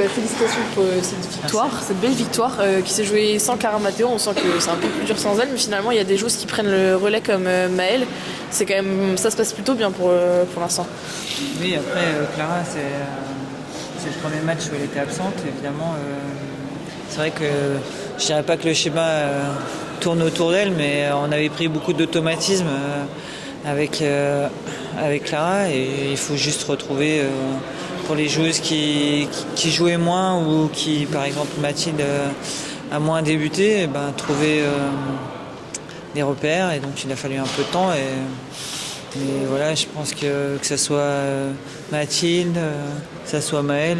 Félicitations pour cette belle victoire qui s'est jouée sans Clara Matteo. On sent que c'est un peu plus dur sans elle, mais finalement il y a des joueuses qui prennent le relais comme Maëlle. C'est quand même, ça se passe plutôt bien pour l'instant. Oui, après Clara, c'est le premier match où elle était absente. Évidemment, c'est vrai que je dirais pas que le schéma tourne autour d'elle, mais on avait pris beaucoup d'automatisme avec Clara, et il faut juste retrouver pour les joueuses qui jouaient moins ou qui, par exemple, Mathilde a moins débuté, trouver des repères, et donc il a fallu un peu de temps. Mais voilà, je pense que ce soit Mathilde, que ce soit Maëlle,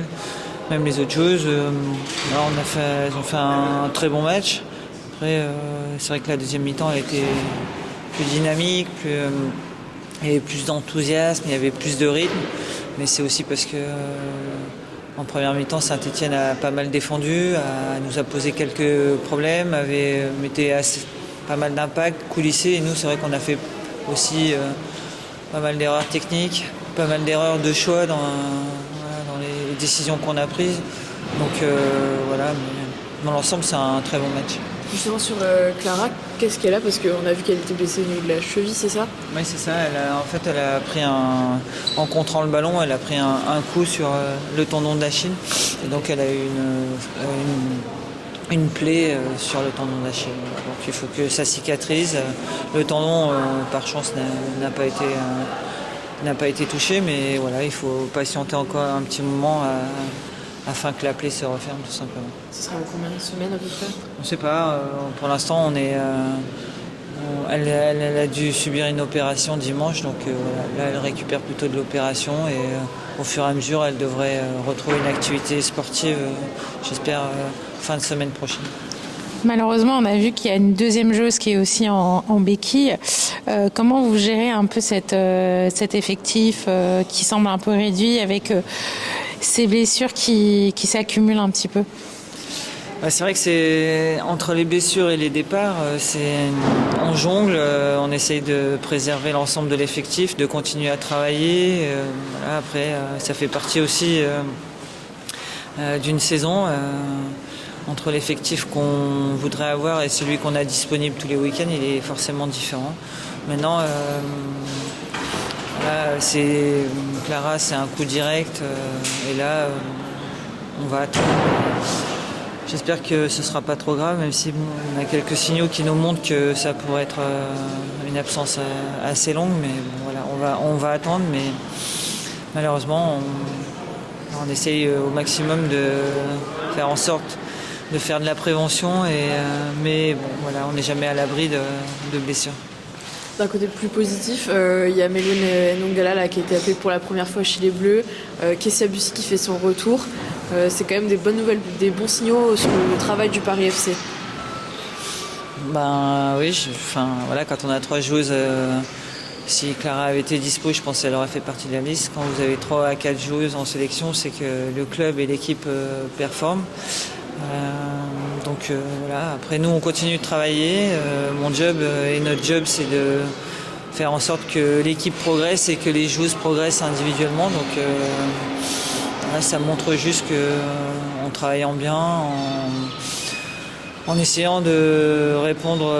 même les autres joueuses, elles ont fait un très bon match. Après, c'est vrai que la deuxième mi-temps elle était plus dynamique, il y avait plus d'enthousiasme, il y avait plus de rythme. Mais c'est aussi parce que en première mi-temps, Saint-Etienne a pas mal défendu, nous a posé quelques problèmes, mettait pas mal d'impact, coulissé. Et nous, c'est vrai qu'on a fait aussi pas mal d'erreurs techniques, pas mal d'erreurs de choix dans les décisions qu'on a prises. Donc voilà, mais dans l'ensemble, c'est un très bon match. Justement sur Clara, qu'est-ce qu'elle a? Parce qu'on a vu qu'elle était blessée au niveau de la cheville, c'est ça? Oui, c'est ça. Elle a pris en contrant le ballon, elle a pris un coup sur le tendon d'Achille. Et donc elle a eu une plaie sur le tendon d'Achille. Donc il faut que ça cicatrise. Le tendon, par chance, n'a pas été touché, mais voilà, il faut patienter encore un petit moment afin que la plaie se referme, tout simplement. Ce sera combien de semaines à peu près? On ne sait pas. Pour l'instant, elle a dû subir une opération dimanche, donc là, elle récupère plutôt de l'opération, et au fur et à mesure, elle devrait retrouver une activité sportive, j'espère, fin de semaine prochaine. Malheureusement, on a vu qu'il y a une deuxième joueuse qui est aussi en béquille. Comment vous gérez un peu cet effectif qui semble un peu réduit avec ces blessures qui s'accumulent un petit peu? C'est vrai que c'est entre les blessures et les départs, on jongle, on essaye de préserver l'ensemble de l'effectif, de continuer à travailler. Voilà, après, ça fait partie aussi d'une saison. Entre l'effectif qu'on voudrait avoir et celui qu'on a disponible tous les week-ends, il est forcément différent. Maintenant, Clara, c'est un coup direct, et là, on va attendre. J'espère que ce ne sera pas trop grave, même si on a quelques signaux qui nous montrent que ça pourrait être une absence assez longue. Mais bon, voilà, on va attendre, mais malheureusement, on essaye au maximum de faire en sorte de faire de la prévention, mais bon, voilà, on n'est jamais à l'abri de blessures. D'un côté plus positif, il y a Meloune Nongala là, qui a été appelée pour la première fois chez les Bleus, Kessia Bussy qui fait son retour. C'est quand même des bonnes nouvelles, des bons signaux sur le travail du Paris FC. Oui, voilà, quand on a 3 joueuses, si Clara avait été dispo, je pense qu'elle aurait fait partie de la liste. Quand vous avez 3 à 4 joueuses en sélection, c'est que le club et l'équipe performent. Voilà. Après, nous, on continue de travailler. Mon job et notre job, c'est de faire en sorte que l'équipe progresse et que les joueuses progressent individuellement. Donc là, ça montre juste qu'en travaillant bien, en essayant de répondre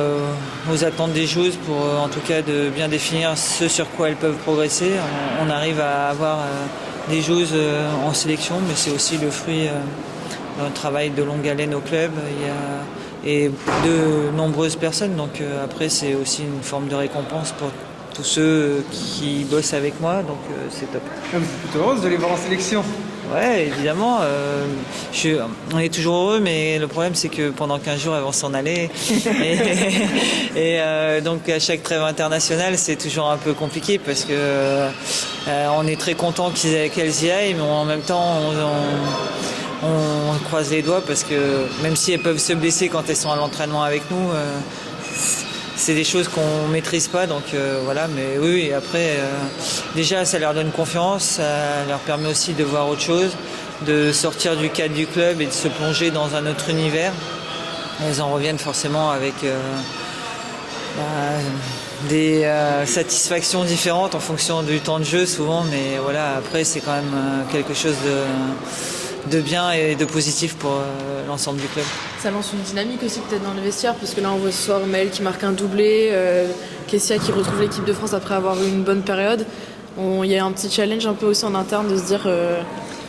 aux attentes des joueuses pour en tout cas de bien définir ce sur quoi elles peuvent progresser, on arrive à avoir des joueuses en sélection, mais c'est aussi le fruit d'un travail de longue haleine au club et de nombreuses personnes. Donc après, c'est aussi une forme de récompense pour tous ceux qui bossent avec moi, donc c'est top. Vous êtes plutôt heureuse de les voir en sélection? Ouais, évidemment. On est toujours heureux, mais le problème, c'est que pendant 15 jours, elles vont s'en aller. Donc, à chaque trêve internationale, c'est toujours un peu compliqué parce que on est très content qu'elles y aillent, mais en même temps, on croise les doigts parce que même si elles peuvent se blesser quand elles sont à l'entraînement avec nous, c'est des choses qu'on ne maîtrise pas, donc voilà. Mais oui, après, déjà, ça leur donne confiance, ça leur permet aussi de voir autre chose, de sortir du cadre du club et de se plonger dans un autre univers. Elles en reviennent forcément avec des satisfactions différentes en fonction du temps de jeu souvent, mais voilà, après, c'est quand même quelque chose de bien et de positif pour l'ensemble du club. Ça lance une dynamique aussi peut-être dans le vestiaire, parce que là on voit ce soir Maël qui marque un doublé, Kessia qui retrouve l'équipe de France après avoir eu une bonne période. Il y a un petit challenge un peu aussi en interne de se dire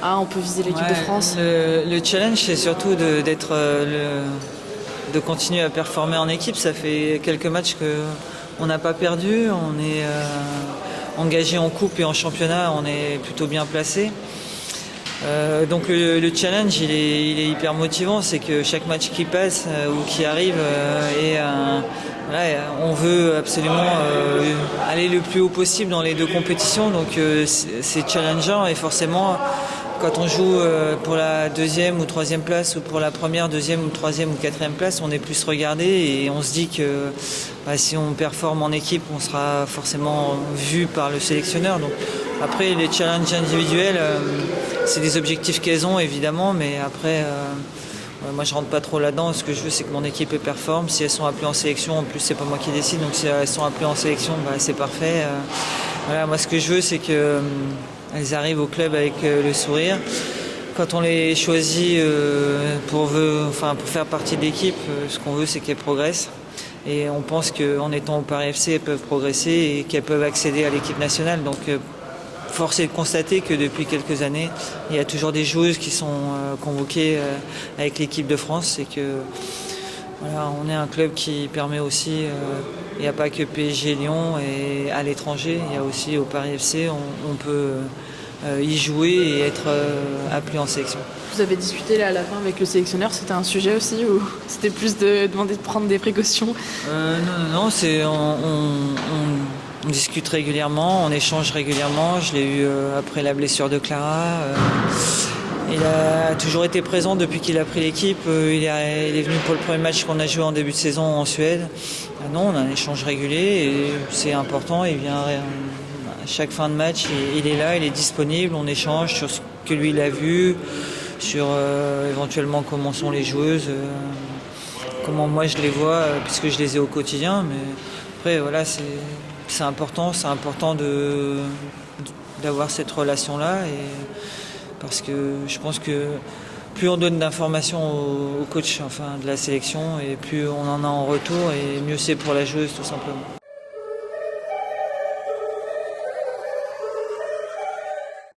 on peut viser l'équipe de France. Le challenge, c'est surtout de continuer à performer en équipe. Ça fait quelques matchs qu'on n'a pas perdu. On est engagé en coupe et en championnat, on est plutôt bien placé. Donc le challenge, il est hyper motivant. C'est que chaque match qui passe ou qui arrive on veut absolument aller le plus haut possible dans les deux compétitions. Donc c'est challengeant et forcément, quand on joue pour la deuxième ou troisième place ou pour la première, deuxième ou troisième ou quatrième place, on est plus regardé et on se dit que si on performe en équipe, on sera forcément vu par le sélectionneur. Donc, après, les challenges individuels, c'est des objectifs qu'elles ont évidemment, mais après, moi je rentre pas trop là-dedans. Ce que je veux, c'est que mon équipe performe. Si elles sont appelées en sélection, en plus c'est pas moi qui décide, donc si elles sont appelées en sélection, c'est parfait. Moi ce que je veux, c'est que elles arrivent au club avec le sourire. Quand on les choisit pour faire partie de l'équipe, ce qu'on veut, c'est qu'elles progressent. Et on pense qu'en étant au Paris FC, elles peuvent progresser et qu'elles peuvent accéder à l'équipe nationale. Donc, force est de constater que depuis quelques années, il y a toujours des joueuses qui sont convoquées avec l'équipe de France. Et que on est un club qui permet aussi, il n'y a pas que PSG Lyon et à l'étranger, il y a aussi au Paris FC, on peut y jouer et être appelé en sélection. Vous avez discuté là à la fin avec le sélectionneur, c'était un sujet aussi ou c'était plus de demander de prendre des précautions? Non, on discute régulièrement, on échange régulièrement. Je l'ai eu après la blessure de Clara. Il a toujours été présent depuis qu'il a pris l'équipe. Il est venu pour le premier match qu'on a joué en début de saison en Suède. Non, on a un échange régulier et c'est important. Il vient à chaque fin de match, il est là, il est disponible. On échange sur ce que lui il a vu, sur éventuellement comment sont les joueuses, comment moi je les vois, puisque je les ai au quotidien. Mais après, voilà, c'est important d'avoir cette relation-là. Parce que je pense que plus on donne d'informations au coach de la sélection et plus on en a en retour et mieux c'est pour la joueuse tout simplement.